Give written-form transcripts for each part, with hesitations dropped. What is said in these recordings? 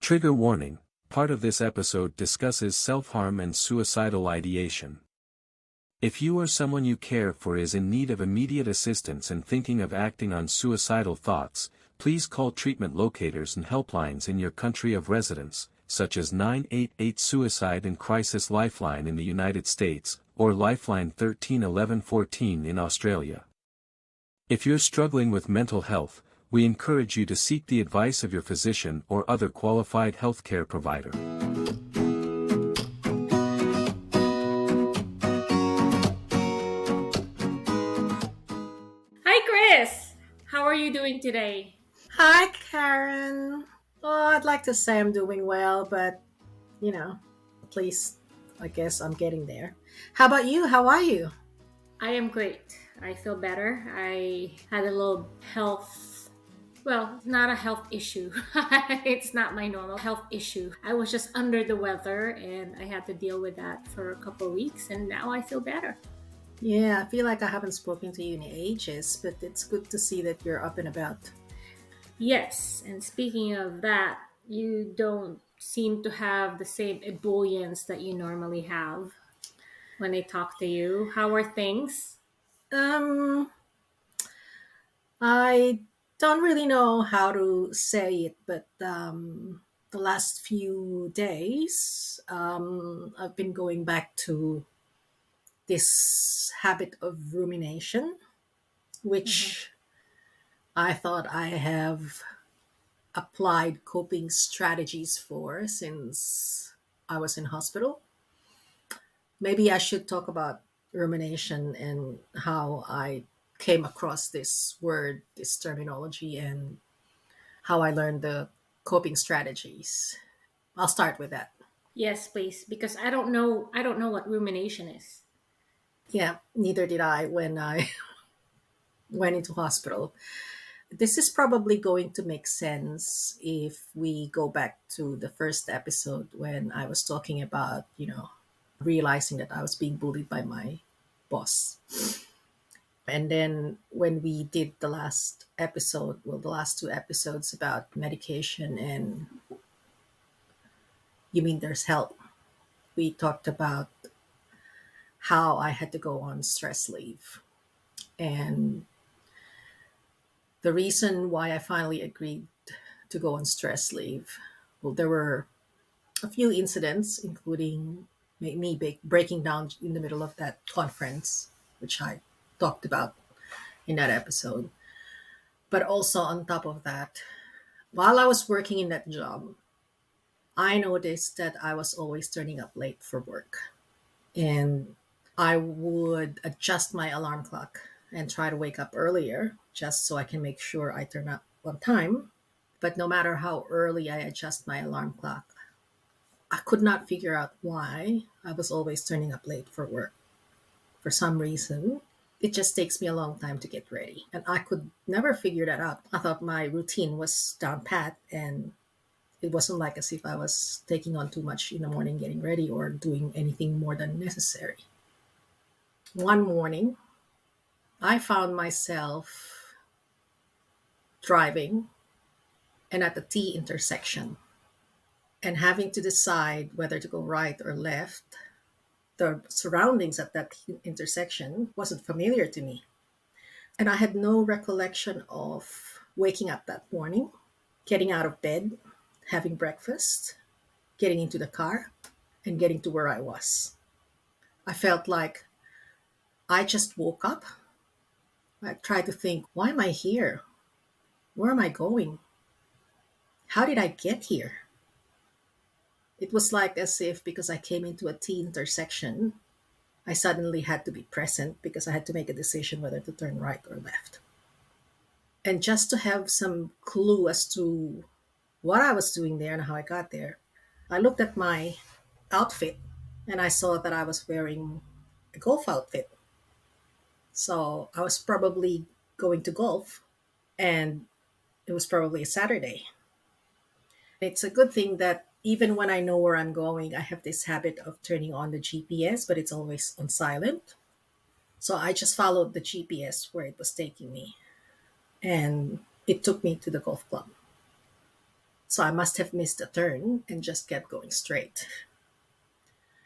Trigger warning, part of this episode discusses self-harm and suicidal ideation. If you or someone you care for is in need of immediate assistance and thinking of acting on suicidal thoughts, please call treatment locators and helplines in your country of residence, such as 988 Suicide and Crisis Lifeline in the United States, or Lifeline 13 11 14 in Australia. If you're struggling with mental health, we encourage you to seek the advice of your physician or other qualified healthcare provider. Hi, Kris! How are you doing today? Hi, Karen. Oh, I'd like to say I'm doing well, but at least I guess I'm getting there. How about you? How are you? I am great. I feel better. I had a little not a health issue. It's not my normal health issue. I was just under the weather and I had to deal with that for a couple of weeks, and now I feel better. Yeah, I feel like I haven't spoken to you in ages, but it's good to see that you're up and about. Yes, and speaking of that, you don't seem to have the same ebullience that you normally have when I talk to you. How are things? Um, I don't really know how to say it, but the last few days, I've been going back to this habit of rumination, Mhm. which I thought I have applied coping strategies for since I was in hospital. Maybe I should talk about rumination and how I came across this word, this terminology, and how I learned the coping strategies. I'll start with that. Yes, please, because I don't know what rumination is. Yeah, neither did I when I went into hospital. This is probably going to make sense if we go back to the first episode when I was talking about, realizing that I was being bullied by my boss. And then when we did the last episode, well, the last two episodes about medication and you mean there's help, we talked about how I had to go on stress leave. And the reason why I finally agreed to go on stress leave, well, there were a few incidents, including me breaking down in the middle of that conference, which I talked about in that episode. But also, on top of that, while I was working in that job, I noticed that I was always turning up late for work. And I would adjust my alarm clock and try to wake up earlier just so I can make sure I turn up on time. But no matter how early I adjust my alarm clock, I could not figure out why I was always turning up late for work. For some reason, it just takes me a long time to get ready. And I could never figure that out. I thought my routine was down pat and it wasn't like as if I was taking on too much in the morning getting ready or doing anything more than necessary. One morning, I found myself driving and at the T intersection and having to decide whether to go right or left. The surroundings at that intersection wasn't familiar to me. And I had no recollection of waking up that morning, getting out of bed, having breakfast, getting into the car, and getting to where I was. I felt like I just woke up. I tried to think, why am I here? Where am I going? How did I get here? It was like as if because I came into a T intersection, I suddenly had to be present because I had to make a decision whether to turn right or left. And just to have some clue as to what I was doing there and how I got there, I looked at my outfit and I saw that I was wearing a golf outfit. So I was probably going to golf and it was probably a Saturday. It's a good thing that even when I know where I'm going, I have this habit of turning on the GPS, but it's always on silent. So I just followed the GPS where it was taking me and it took me to the golf club. So I must have missed a turn and just kept going straight.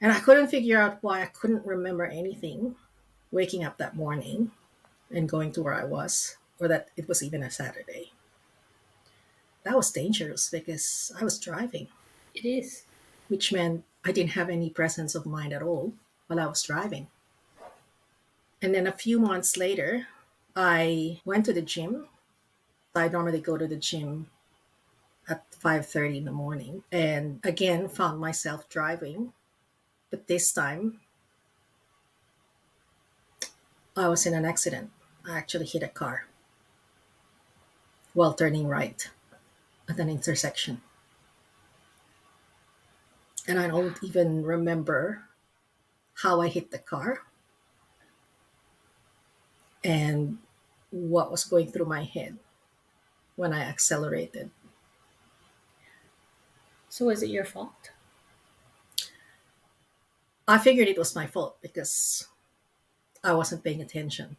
And I couldn't figure out why I couldn't remember anything waking up that morning and going to where I was, or that it was even a Saturday. That was dangerous because I was driving, It is. which meant I didn't have any presence of mind at all while I was driving. And then a few months later, I went to the gym. I normally go to the gym at 5:30 in the morning and again found myself driving, but this time I was in an accident. I actually hit a car while turning right at an intersection. And I don't even remember how I hit the car and what was going through my head when I accelerated. So was it your fault? I figured it was my fault because I wasn't paying attention.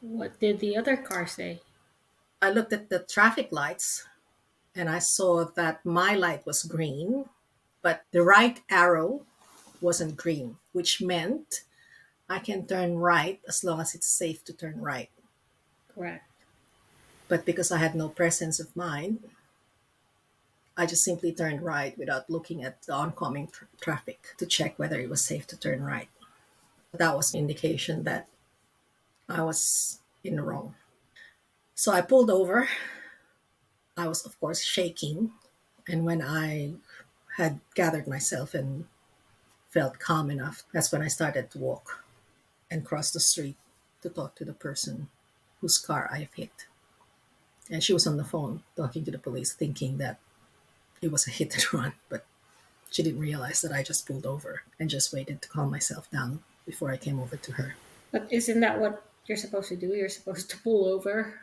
What did the other car say? I looked at the traffic lights and I saw that my light was green, but the right arrow wasn't green, which meant I can turn right as long as it's safe to turn right. Correct. But because I had no presence of mind, I just simply turned right without looking at the oncoming traffic to check whether it was safe to turn right. That was an indication that I was in the wrong. So I pulled over. I was, of course, shaking. And when I had gathered myself and felt calm enough, that's when I started to walk and cross the street to talk to the person whose car I have hit. And she was on the phone talking to the police, thinking that it was a hit and run, but she didn't realize that I just pulled over and just waited to calm myself down before I came over to her. But isn't that what you're supposed to do? You're supposed to pull over.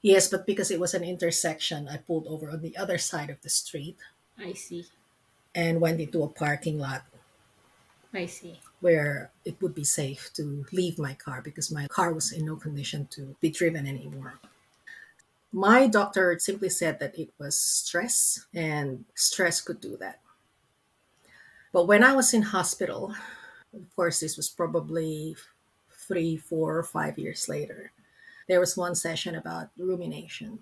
Yes, but because it was an intersection, I pulled over on the other side of the street I see. and went into a parking lot I see. where it would be safe to leave my car because my car was in no condition to be driven anymore. My doctor simply said that it was stress and stress could do that. But when I was in hospital, of course, this was probably 3, 4, 5 years later, there was one session about rumination.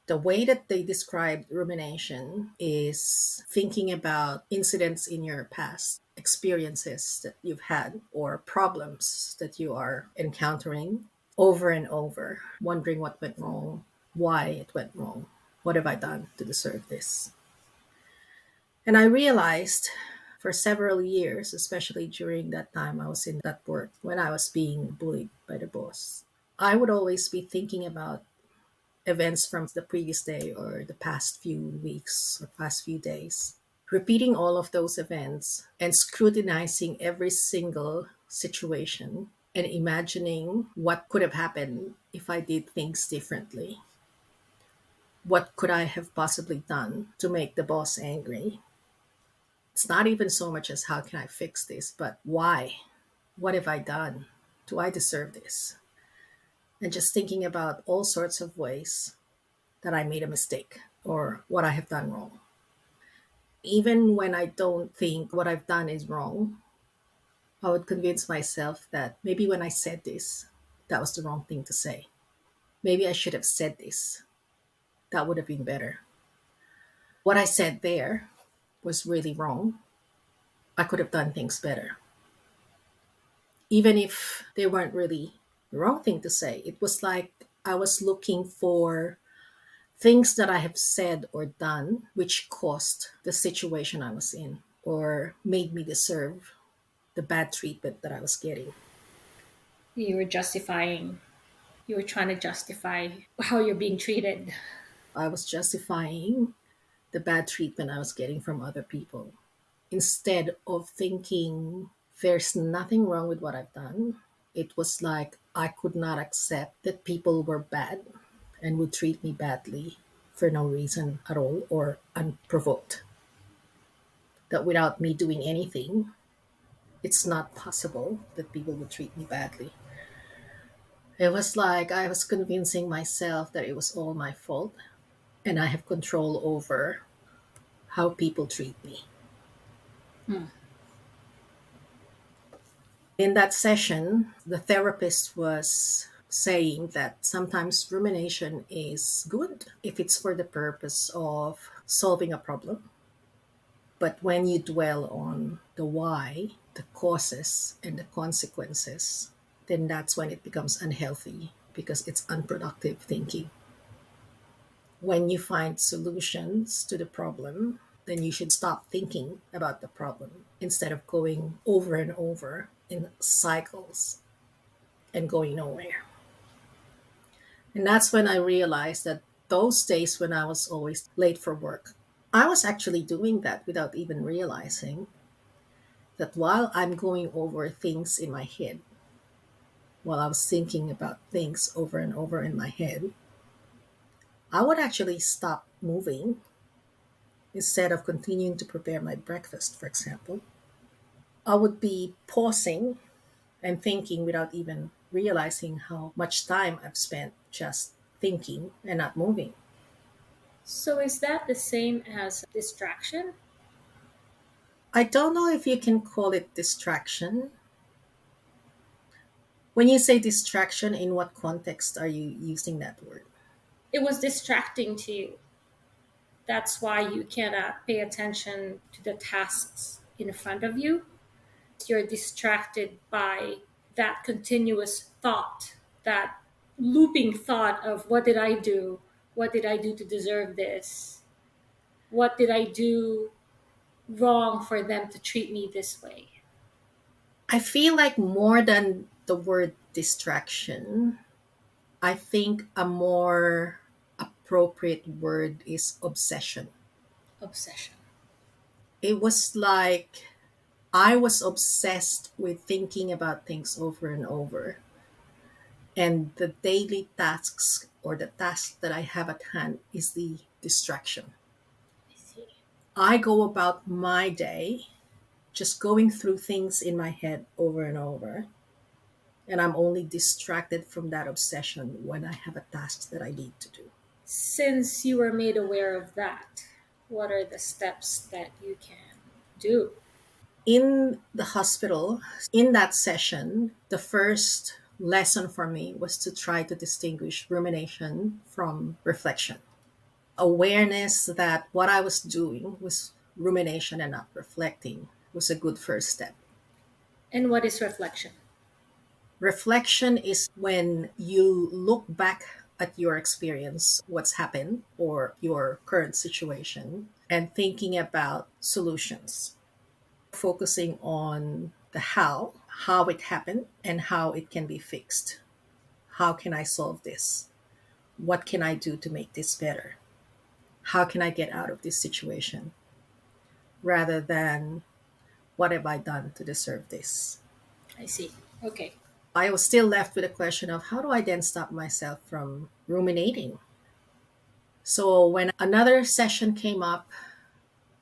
The way that they described rumination is thinking about incidents in your past, experiences that you've had, or problems that you are encountering over and over, wondering what went wrong, why it went wrong, what have I done to deserve this? And I realized for several years, especially during that time I was in that work, when I was being bullied by the boss, I would always be thinking about events from the previous day or the past few weeks or past few days, repeating all of those events and scrutinizing every single situation and imagining what could have happened if I did things differently. What could I have possibly done to make the boss angry? It's not even so much as how can I fix this, but why? What have I done? Do I deserve this? And just thinking about all sorts of ways that I made a mistake or what I have done wrong. Even when I don't think what I've done is wrong, I would convince myself that maybe when I said this, that was the wrong thing to say. Maybe I should have said this. That would have been better. What I said there was really wrong. I could have done things better. Even if they weren't really the wrong thing to say, it was like I was looking for things that I have said or done which caused the situation I was in or made me deserve the bad treatment that I was getting. You were justifying. You were trying to justify how you're being treated. I was justifying the bad treatment I was getting from other people instead of thinking there's nothing wrong with what I've done. It was like I could not accept that people were bad and would treat me badly for no reason at all or unprovoked. That without me doing anything, it's not possible that people would treat me badly. It was like I was convincing myself that it was all my fault. and I have control over how people treat me. Hmm. In that session, the therapist was saying that sometimes rumination is good if it's for the purpose of solving a problem. But when you dwell on the why, the causes, and the consequences, then that's when it becomes unhealthy because it's unproductive thinking. When you find solutions to the problem, then you should stop thinking about the problem instead of going over and over in cycles and going nowhere. And that's when I realized that those days when I was always late for work, I was actually doing that without even realizing that while I'm going over things in my head, while I was thinking about things over and over in my head, I would actually stop moving instead of continuing to prepare my breakfast, for example. I would be pausing and thinking without even realizing how much time I've spent just thinking and not moving. So is that the same as distraction? I don't know if you can call it distraction. When you say distraction, in what context are you using that word? It was distracting to you. That's why you cannot pay attention to the tasks in front of you. You're distracted by that continuous thought, that looping thought of what did I do? What did I do to deserve this? What did I do wrong for them to treat me this way? I feel like more than the word distraction, I think a more appropriate word is obsession. Obsession. It was like I was obsessed with thinking about things over and over. And the daily tasks or the task that I have at hand is the distraction. I see. I go about my day just going through things in my head over and over. And I'm only distracted from that obsession when I have a task that I need to do. Since you were made aware of that, what are the steps that you can do? In the hospital, in that session, the first lesson for me was to try to distinguish rumination from reflection. Awareness that what I was doing was rumination and not reflecting was a good first step. And what is reflection? Reflection is when you look back at your experience, what's happened, or your current situation, and thinking about solutions, focusing on the how it happened, and how it can be fixed. How can I solve this? What can I do to make this better? How can I get out of this situation? Rather than what have I done to deserve this? I see. Okay. I was still left with a question of how do I then stop myself from ruminating? So when another session came up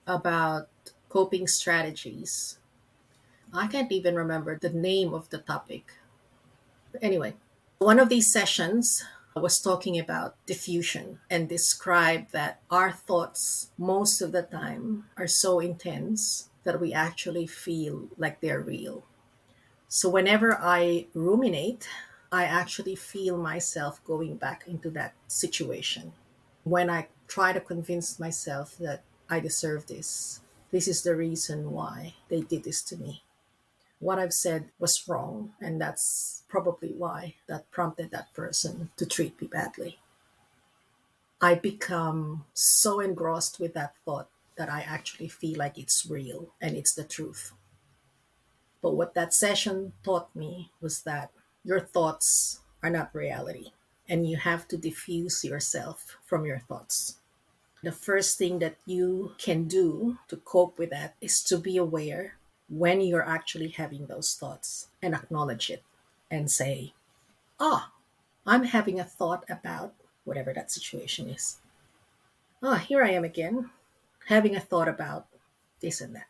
about coping strategies, I can't even remember the name of the topic. But anyway, one of these sessions was talking about diffusion and described that our thoughts most of the time are so intense that we actually feel like they're real. So whenever I ruminate, I actually feel myself going back into that situation. When I try to convince myself that I deserve this, this is the reason why they did this to me. What I've said was wrong, and that's probably why that prompted that person to treat me badly. I become so engrossed with that thought that I actually feel like it's real and it's the truth. But what that session taught me was that your thoughts are not reality, and you have to diffuse yourself from your thoughts. The first thing that you can do to cope with that is to be aware when you're actually having those thoughts and acknowledge it and say, ah, I'm having a thought about whatever that situation is. Ah, here I am again, having a thought about this and that.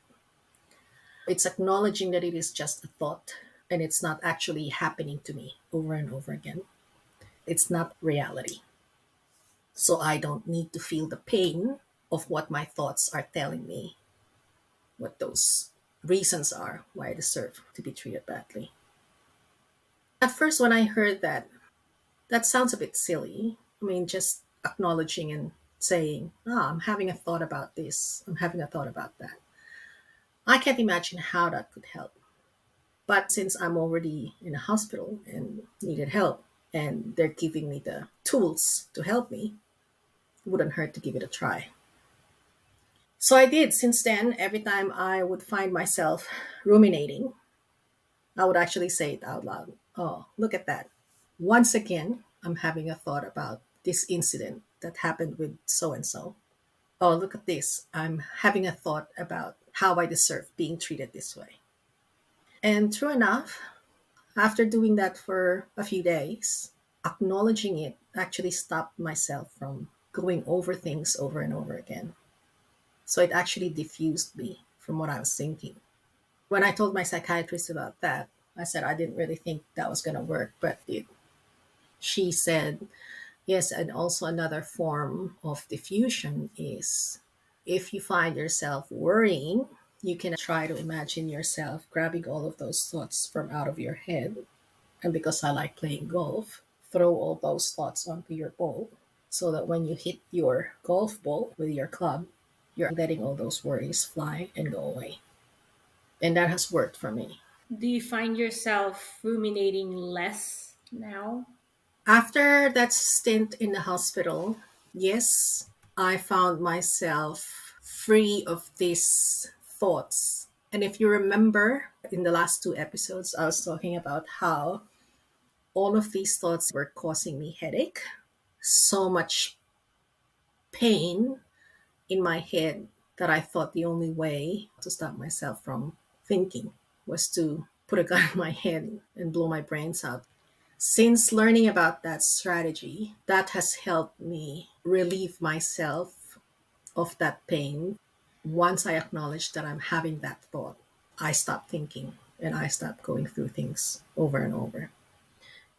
It's acknowledging that it is just a thought and it's not actually happening to me over and over again. It's not reality. so I don't need to feel the pain of what my thoughts are telling me, what those reasons are why I deserve to be treated badly. At first, when I heard that, that sounds a bit silly. I mean, just acknowledging and saying, I'm having a thought about this, I'm having a thought about that. I can't imagine how that could help. But since I'm already in a hospital and needed help, and they're giving me the tools to help me, it wouldn't hurt to give it a try. So I did. Since then, every time I would find myself ruminating, I would actually say it out loud. Oh, look at that. Once again, I'm having a thought about this incident that happened with so and so. Oh, look at this. I'm having a thought about how I deserve being treated this way. And true enough, after doing that for a few days, acknowledging it actually stopped myself from going over things over and over again. So it actually diffused me from what I was thinking. When I told my psychiatrist about that, I said I didn't really think that was going to work, but she said, yes, and also another form of diffusion is if you find yourself worrying, you can try to imagine yourself grabbing all of those thoughts from out of your head. And because I like playing golf, throw all those thoughts onto your ball so that when you hit your golf ball with your club, you're letting all those worries fly and go away. And that has worked for me. Do you find yourself ruminating less now? After that stint in the hospital, yes, I found myself free of these thoughts. And if you remember in the last two episodes, I was talking about how all of these thoughts were causing me headache, so much pain in my head that I thought the only way to stop myself from thinking was to put a gun in my head and blow my brains out. Since learning about that strategy, that has helped me relieve myself of that pain. Once I acknowledge that I'm having that thought, I stop thinking and I stop going through things over and over.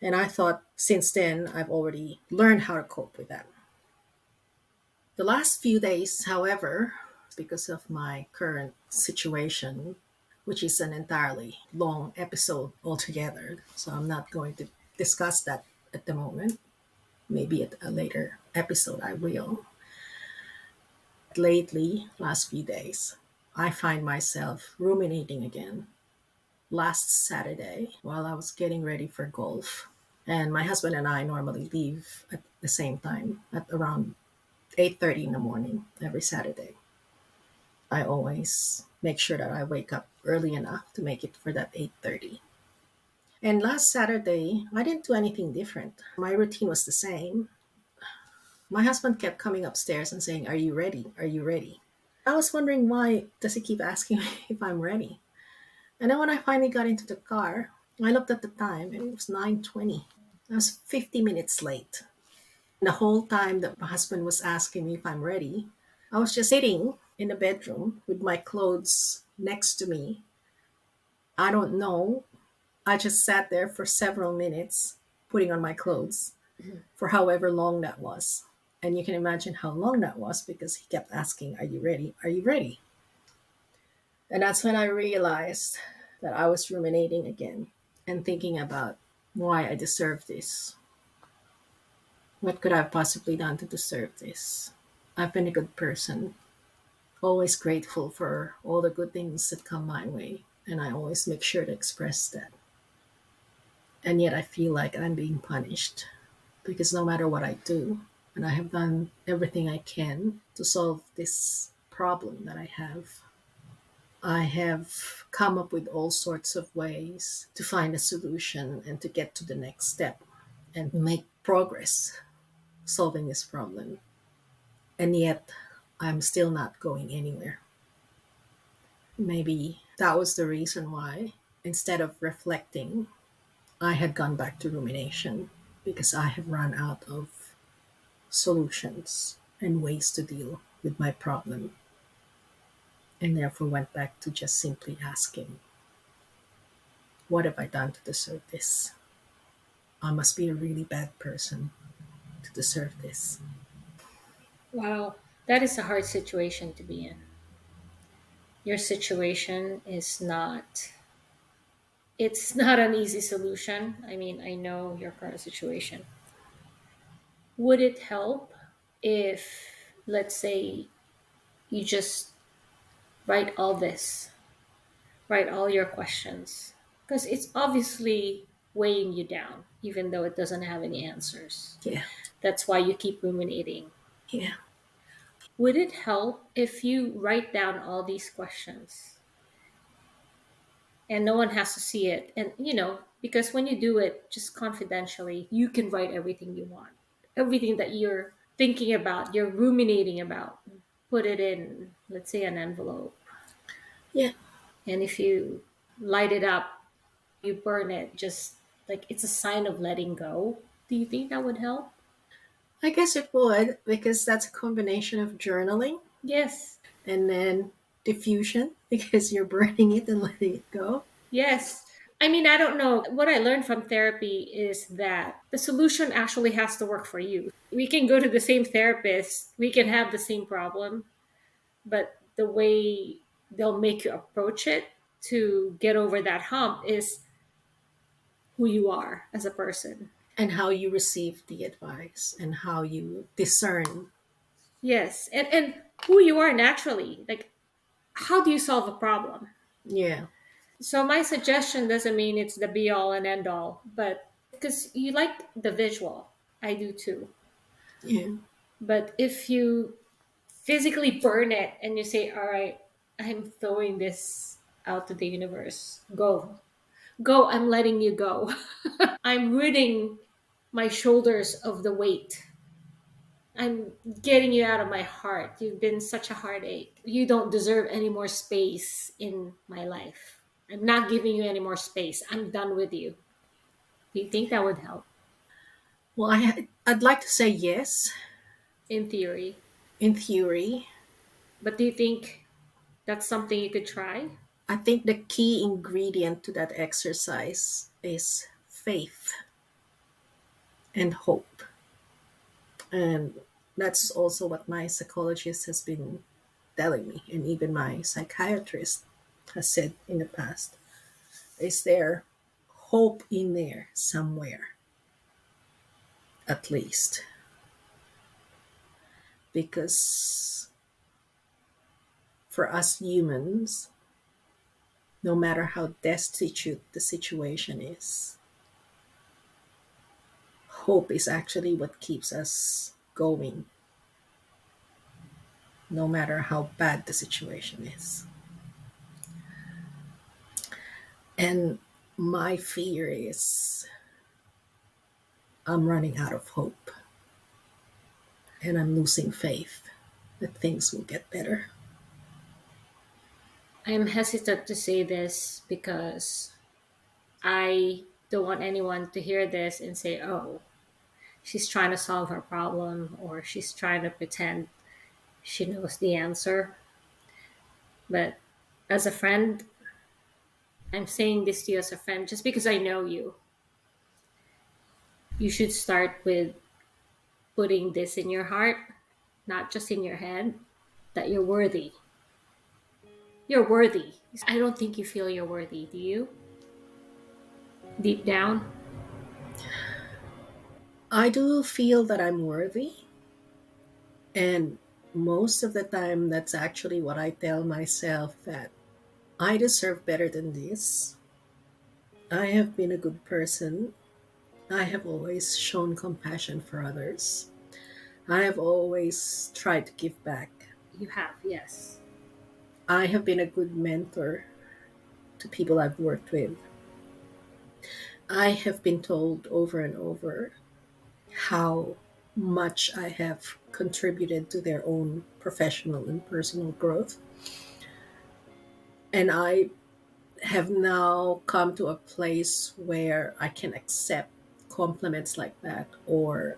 And I thought since then, I've already learned how to cope with that. The last few days, however, because of my current situation, which is an entirely long episode altogether, so I'm not going to discuss that at the moment. Maybe at a later episode I will. Lately, last few days, I find myself ruminating again. Last Saturday, while I was getting ready for golf, and my husband and I normally leave at the same time at around 8:30 in the morning every Saturday. I always make sure that I wake up early enough to make it for that 8:30. And last Saturday, I didn't do anything different. My routine was the same. My husband kept coming upstairs and saying, "Are you ready? Are you ready?" I was wondering why does he keep asking me if I'm ready. And then when I finally got into the car, I looked at the time and it was 9:20. I was 50 minutes late. The whole time that my husband was asking me if I'm ready, I was just sitting in the bedroom with my clothes next to me. I don't know. I just sat there for several minutes putting on my clothes for however long that was. And you can imagine how long that was because he kept asking, "Are you ready? Are you ready?" And that's when I realized that I was ruminating again and thinking about why I deserve this. What could I have possibly done to deserve this? I've been a good person, always grateful for all the good things that come my way, and I always make sure to express that. And yet I feel like I'm being punished because no matter what I do, and I have done everything I can to solve this problem that I have come up with all sorts of ways to find a solution and to get to the next step and make progress solving this problem. And yet I'm still not going anywhere. Maybe that was the reason why, instead of reflecting, I had gone back to rumination because I have run out of solutions and ways to deal with my problem, and therefore went back to just simply asking, what have I done to deserve this? I must be a really bad person to deserve this. Wow, that is a hard situation to be in. Your situation is not, it's not an easy solution. I mean, I know your current situation. Would it help if, let's say, you just write all this, write all your questions? Because it's obviously weighing you down, even though it doesn't have any answers. Yeah. That's why you keep ruminating. Yeah. Would it help if you write down all these questions and no one has to see it? And, because when you do it just confidentially, you can write everything you want, everything that you're thinking about, you're ruminating about, put it in, let's say, an envelope. Yeah. And if you light it up, you burn it, just like it's a sign of letting go. Do you think that would help? I guess it would, because that's a combination of journaling Yes. and then diffusion, because you're burning it and letting it go. Yes. I mean, I don't know. What I learned from therapy is that the solution actually has to work for you. We can go to the same therapist, we can have the same problem, but the way they'll make you approach it to get over that hump is who you are as a person. And how you receive the advice and how you discern. Yes. And who you are naturally. Like, how do you solve a problem? Yeah. So my suggestion doesn't mean it's the be all and end all, but because you like the visual, I do too. Yeah. But if you physically burn it and you say, all right, I'm throwing this out to the universe, go, go, I'm letting you go. I'm ridding my shoulders of the weight. I'm getting you out of my heart. You've been such a heartache. You don't deserve any more space in my life. I'm not giving you any more space. I'm done with you. Do you think that would help? Well, I'd like to say yes, In theory. in theory. But do you think that's something you could try? I think the key ingredient to that exercise is faith and hope. And that's also what my psychologist has been telling me, and even my psychiatrist has said in the past. Is there hope in there somewhere, at least? Because for us humans, no matter how destitute the situation is, hope is actually what keeps us going, no matter how bad the situation is. And my fear is I'm running out of hope and I'm losing faith that things will get better. I'm hesitant to say this because I don't want anyone to hear this and say, oh, she's trying to solve her problem or she's trying to pretend she knows the answer. But as a friend, I'm saying this to you as a friend just because I know you. You should start with putting this in your heart, not just in your head, that you're worthy. You're worthy. I don't think you feel you're worthy, do you? Deep down? I do feel that I'm worthy, and most of the time, that's actually what I tell myself, that I deserve better than this. I have been a good person. I have always shown compassion for others. I have always tried to give back. You have, yes. I have been a good mentor to people I've worked with. I have been told over and over how much I have contributed to their own professional and personal growth. And I have now come to a place where I can accept compliments like that, or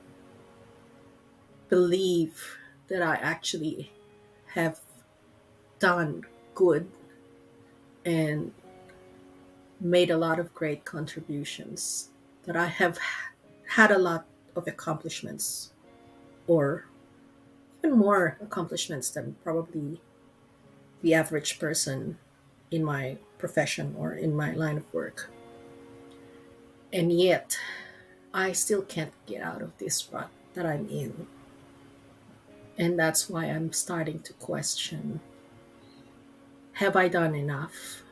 believe that I actually have done good and made a lot of great contributions, that I have had a lot of accomplishments or and more accomplishments than probably the average person in my profession or in my line of work. And yet, I still can't get out of this rut that I'm in. And that's why I'm starting to question, have I done enough?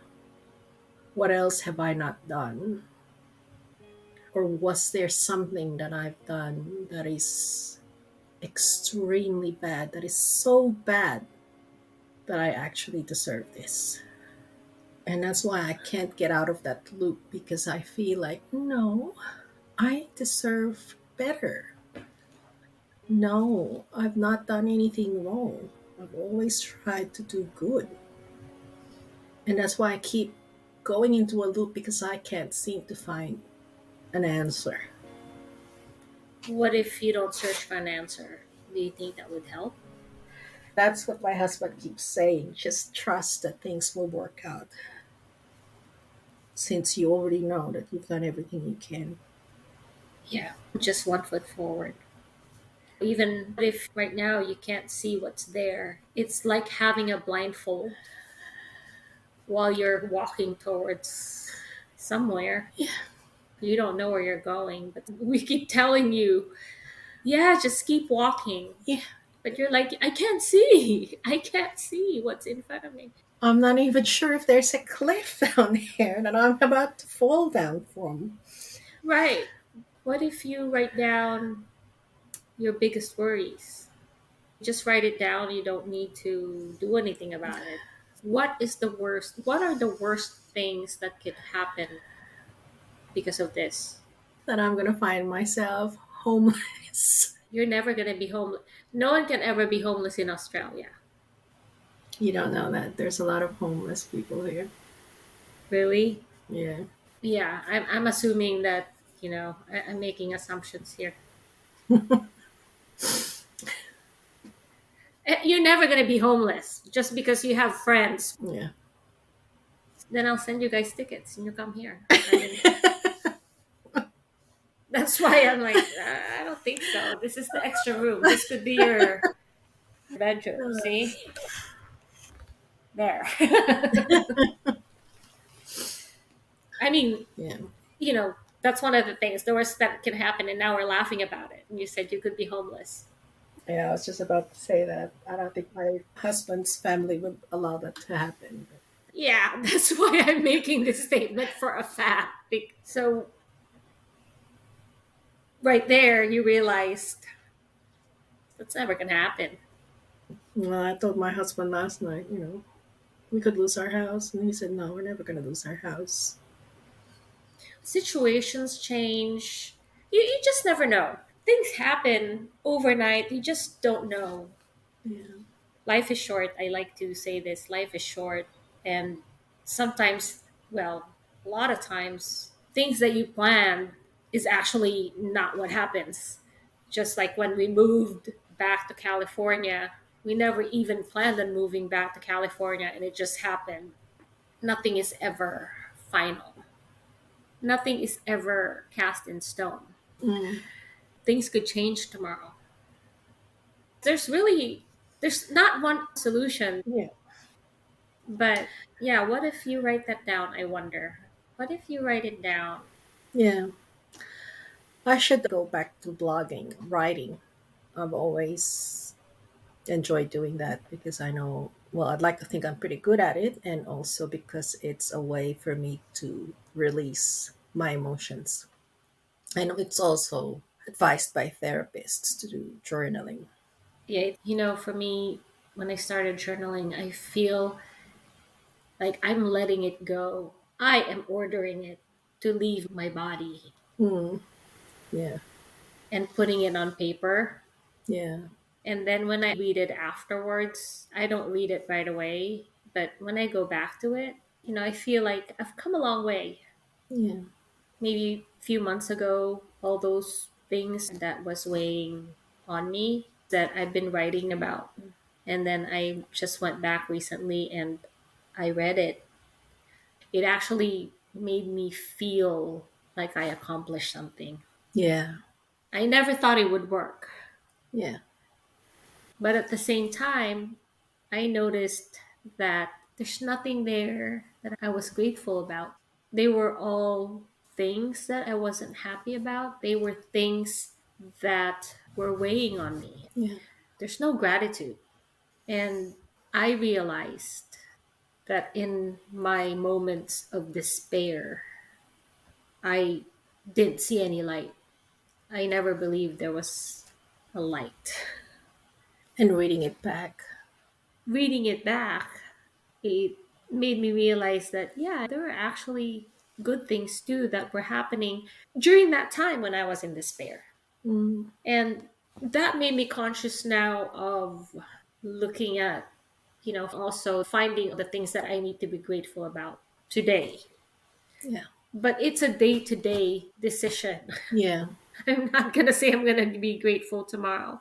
What else have I not done? Or was there something that I've done that is extremely bad, that is so bad that I actually deserve this? And that's why I can't get out of that loop, because I feel like, no, I deserve better. No, I've not done anything wrong. I've always tried to do good. And that's why I keep going into a loop, because I can't seem to find an answer. What if you don't search for an answer? Do you think that would help? That's what my husband keeps saying. Just trust that things will work out, since you already know that you've done everything you can. Yeah, just one foot forward. Even if right now you can't see what's there, it's like having a blindfold while you're walking towards somewhere. Yeah, You don't know where you're going, but we keep telling you, yeah, just keep walking. yeah. But you're like, I can't see. I can't see what's in front of me. I'm not even sure if there's a cliff down there that I'm about to fall down from. Right. What if you write down your biggest worries? Just write it down. You don't need to do anything about it. What is the worst? What are the worst things that could happen because of this? That I'm gonna find myself homeless. You're never going to be homeless. No one can ever be homeless in Australia. You don't know that there's a lot of homeless people here. Really? Yeah. Yeah, I'm assuming that, I'm making assumptions here. You're never going to be homeless just because you have friends. Yeah. Then I'll send you guys tickets and you come here. I mean, that's why I'm like, I don't think so. This is the extra room. This could be your bedroom. See? There. I mean, Yeah. that's one of the things. The worst that can happen, and now we're laughing about it. And you said you could be homeless. Yeah, I was just about to say that. I don't think my husband's family would allow that to happen. Yeah, that's why I'm making this statement for a fact. So, right there, you realized that's never going to happen. Well, I told my husband last night, we could lose our house. And he said, no, we're never going to lose our house. Situations change. You just never know. Things happen overnight. You just don't know. Yeah. Life is short. I like to say this, life is short. And sometimes, well, a lot of times, things that you plan is actually not what happens. Just like when we moved back to California, we never even planned on moving back to California, and it just happened. Nothing is ever final. Nothing is ever cast in stone. Mm. Things could change tomorrow. There's not one solution. Yeah. But yeah, what if you write that down? I wonder. What if you write it down? Yeah. I should go back to blogging, writing. I've always enjoyed doing that, because I know, well, I'd like to think I'm pretty good at it. And also because it's a way for me to release my emotions. And it's also advised by therapists to do journaling. Yeah, for me, when I started journaling, I feel like I'm letting it go. I am ordering it to leave my body Mm. Yeah. and putting it on paper. Yeah. And then when I read it afterwards, I don't read it right away. But when I go back to it, I feel like I've come a long way. Yeah. Maybe a few months ago, all those things that was weighing on me that I've been writing about. And then I just went back recently and I read it. It actually made me feel like I accomplished something. Yeah. I never thought it would work. Yeah. But at the same time, I noticed that there's nothing there that I was grateful about. They were all things that I wasn't happy about. They were things that were weighing on me. Yeah. There's no gratitude. And I realized that in my moments of despair, I didn't see any light. I never believed there was a light. And reading it back. Reading it back, it made me realize that, yeah, there were actually good things too that were happening during that time when I was in despair. Mm, And that made me conscious now of looking at, also finding the things that I need to be grateful about today. yeah. But it's a day to day decision. Yeah. I'm not going to say I'm going to be grateful tomorrow,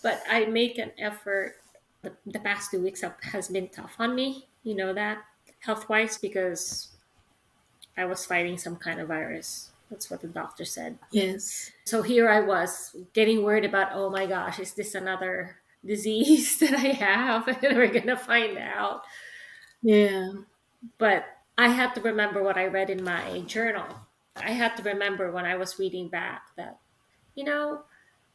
but I make an effort. The past 2 weeks has been tough on me, that health wise, because I was fighting some kind of virus. That's what the doctor said. Yes. So here I was getting worried about, oh my gosh, is this another disease that I have? And we're going to find out. Yeah. But I had to remember what I read in my journal. I had to remember when I was reading back that, you know,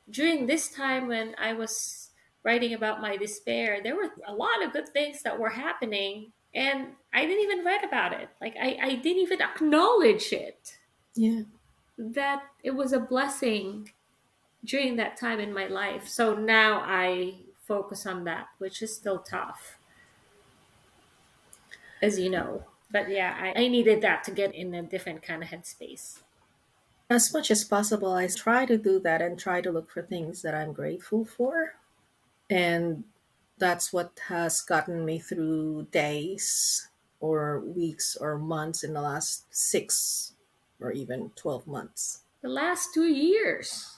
during this time when I was writing about my despair, there were a lot of good things that were happening. And I didn't even write about it. Like, I didn't even acknowledge it, Yeah. that it was a blessing during that time in my life. So now I focus on that, which is still tough, as you know. But yeah, I needed that to get in a different kind of headspace. As much as possible, I try to do that and try to look for things that I'm grateful for. And that's what has gotten me through days or weeks or months in the last 6 or even 12 months. The last 2 years.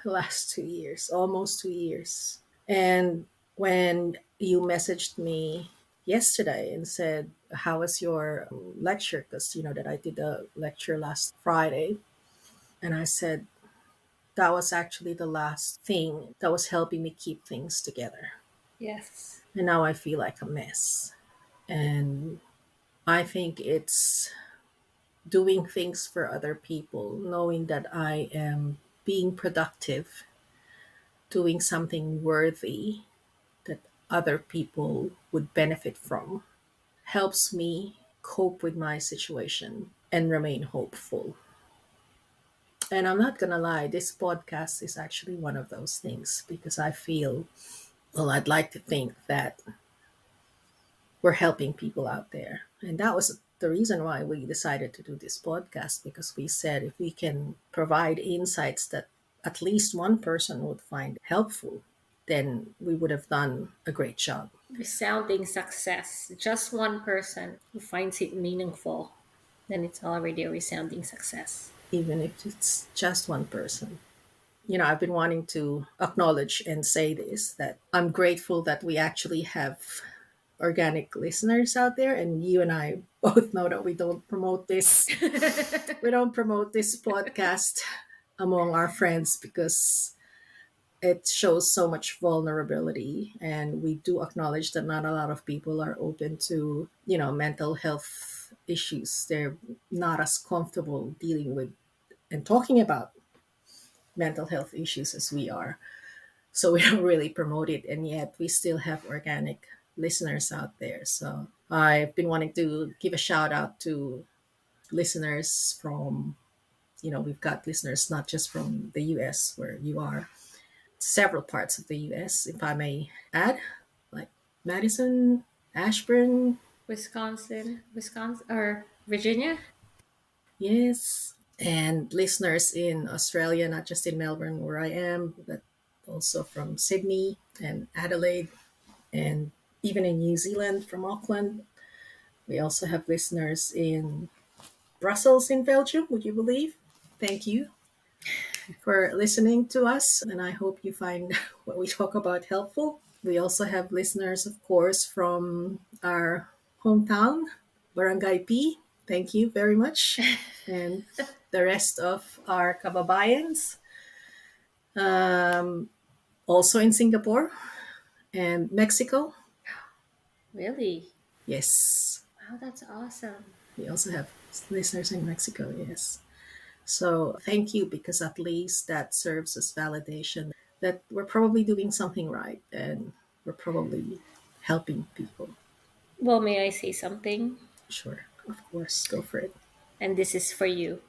The last 2 years, almost 2 years. And when you messaged me yesterday and said, "How was your lecture?" Because you know that I did a lecture last Friday. And I said, that was actually the last thing that was helping me keep things together. Yes. And now I feel like a mess. And I think it's doing things for other people, knowing that I am being productive, doing something worthy that other people would benefit from, helps me cope with my situation and remain hopeful. And I'm not going to lie, this podcast is actually one of those things because I feel, well, I'd like to think that we're helping people out there. And that was the reason why we decided to do this podcast, because we said if we can provide insights that at least one person would find helpful, then we would have done a great job. Resounding success. Just one person who finds it meaningful, then it's already a resounding success. Even if it's just one person. You know, I've been wanting to acknowledge and say this, that I'm grateful that we actually have organic listeners out there, and you and I both know that we don't promote this. We don't promote this podcast among our friends because it shows so much vulnerability, and we do acknowledge that not a lot of people are open to, you know, mental health issues. They're not as comfortable dealing with and talking about mental health issues as we are. So we don't really promote it, and yet we still have organic listeners out there. So I've been wanting to give a shout out to listeners from, you know, we've got listeners not just from the US where you are, several parts of the US, if I may add, like Madison, Ashburn, Wisconsin, or Virginia. yes, and listeners in Australia, not just in Melbourne where I am, but also from Sydney and Adelaide, and even in New Zealand from Auckland. We also have listeners in Brussels in Belgium, would you believe? Thank you for listening to us, and I hope you find what we talk about helpful. We also have listeners, of course, from our hometown, Barangay P. Thank you very much. And the rest of our kababayans, also in Singapore. And Mexico, Really? yes. Wow, that's awesome. We also have listeners in Mexico, yes. So thank you, because at least that serves as validation that we're probably doing something right and we're probably helping people. Well, may I say something? Sure, of course, go for it. And this is for you.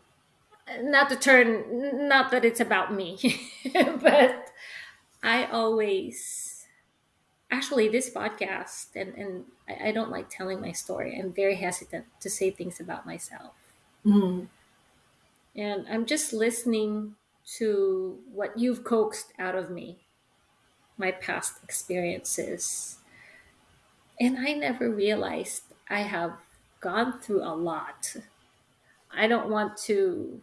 Not that it's about me, but I always, actually, this podcast, and I don't like telling my story. I'm very hesitant to say things about myself. Mm, And I'm just listening to what you've coaxed out of me, my past experiences. And I never realized I have gone through a lot. I don't want to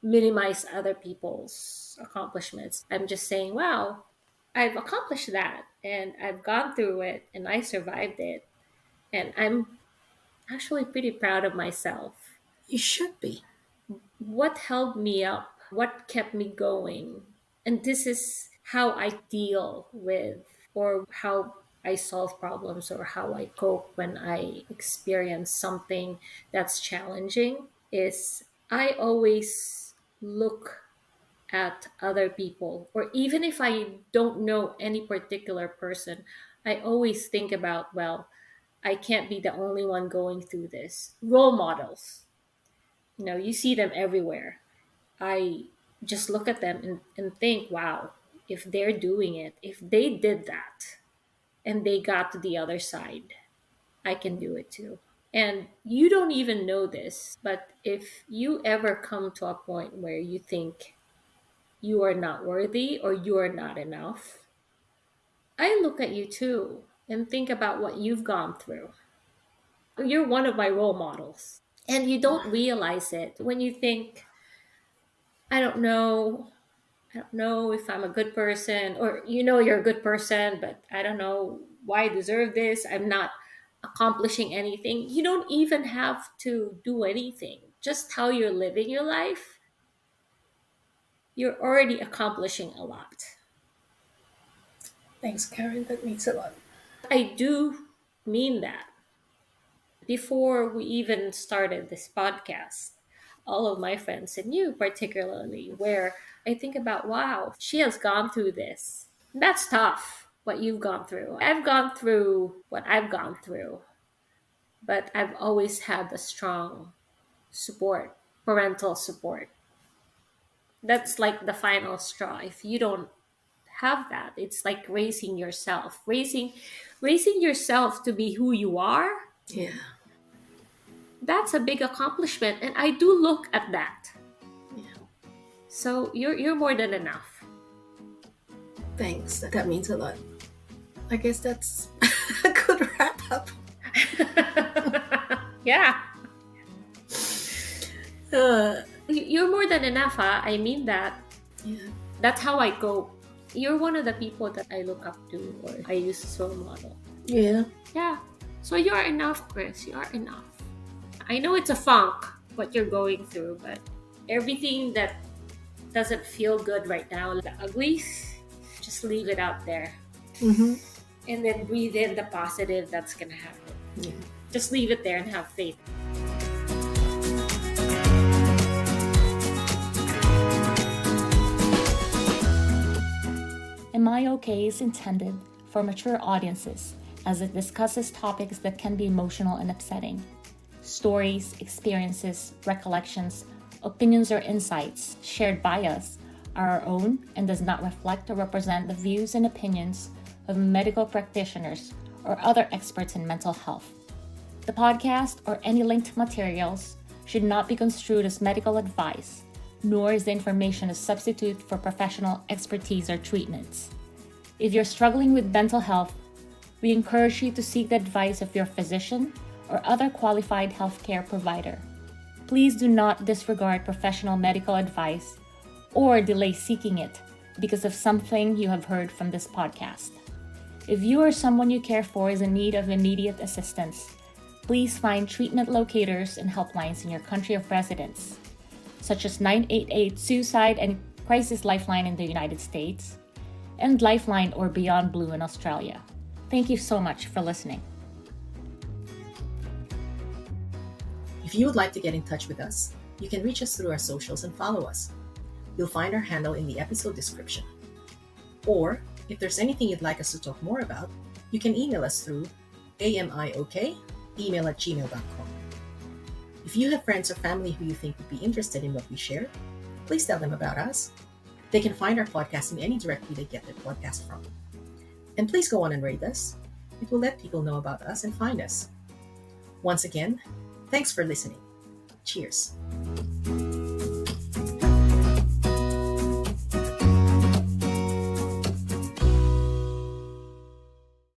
minimize other people's accomplishments. I'm just saying, wow, I've accomplished that and I've gone through it and I survived it. And I'm actually pretty proud of myself. you should be. What held me up? What kept me going? And this is how I deal with, or how I solve problems, or how I cope when I experience something that's challenging. Is I always look at other people, or even if I don't know any particular person, I always think about, well, I can't be the only one going through this. Role models, you see them everywhere. I just look at them and think, wow, if they're doing it, if they did that and they got to the other side, I can do it too. And you don't even know this, but if you ever come to a point where you think you are not worthy or you are not enough, I look at you too and think about what you've gone through. You're one of my role models. And you don't realize it when you think, I don't know. I don't know if I'm a good person, or you're a good person, but I don't know why I deserve this. I'm not accomplishing anything. You don't even have to do anything. Just how you're living your life, you're already accomplishing a lot. Thanks, Karen. That means a lot. I do mean that. Before we even started this podcast, all of my friends, and you particularly, where I think about, wow, she has gone through this. That's tough, what you've gone through. I've gone through what I've gone through, but I've always had the strong support, parental support. That's like the final straw. If you don't have that, it's like raising yourself to be who you are. Yeah. That's a big accomplishment, and I do look at that. Yeah. So you're more than enough. Thanks. That means a lot. I guess that's a good wrap up. Yeah. Uh, You're more than enough, huh? I mean that. yeah. That's how I go. You're one of the people that I look up to, or I use as role model. Yeah. Yeah. So you're enough, Kris. You are enough. I know it's a funk, what you're going through, but everything that doesn't feel good right now, the uglies, just leave it out there. Mm-hmm. And then breathe in the positive that's going to happen. Yeah. Just leave it there and have faith. Am I Okay is intended for mature audiences as it discusses topics that can be emotional and upsetting. Stories, experiences, recollections, opinions, or insights shared by us are our own and does not reflect or represent the views and opinions of medical practitioners or other experts in mental health. The podcast or any linked materials should not be construed as medical advice, nor is the information a substitute for professional expertise or treatments. If you're struggling with mental health, we encourage you to seek the advice of your physician or other qualified healthcare provider. Please do not disregard professional medical advice or delay seeking it because of something you have heard from this podcast. If you or someone you care for is in need of immediate assistance, please find treatment locators and helplines in your country of residence, such as 988 Suicide and Crisis Lifeline in the United States, and Lifeline or Beyond Blue in Australia. Thank you so much for listening. If you would like to get in touch with us, you can reach us through our socials and follow us. You'll find our handle in the episode description. Or, if there's anything you'd like us to talk more about, you can email us through amiok@gmail.com. If you have friends or family who you think would be interested in what we share, please tell them about us. They can find our podcast in any directory they get their podcast from. And please go on and rate us. It will let people know about us and find us. Once again, thanks for listening. Cheers.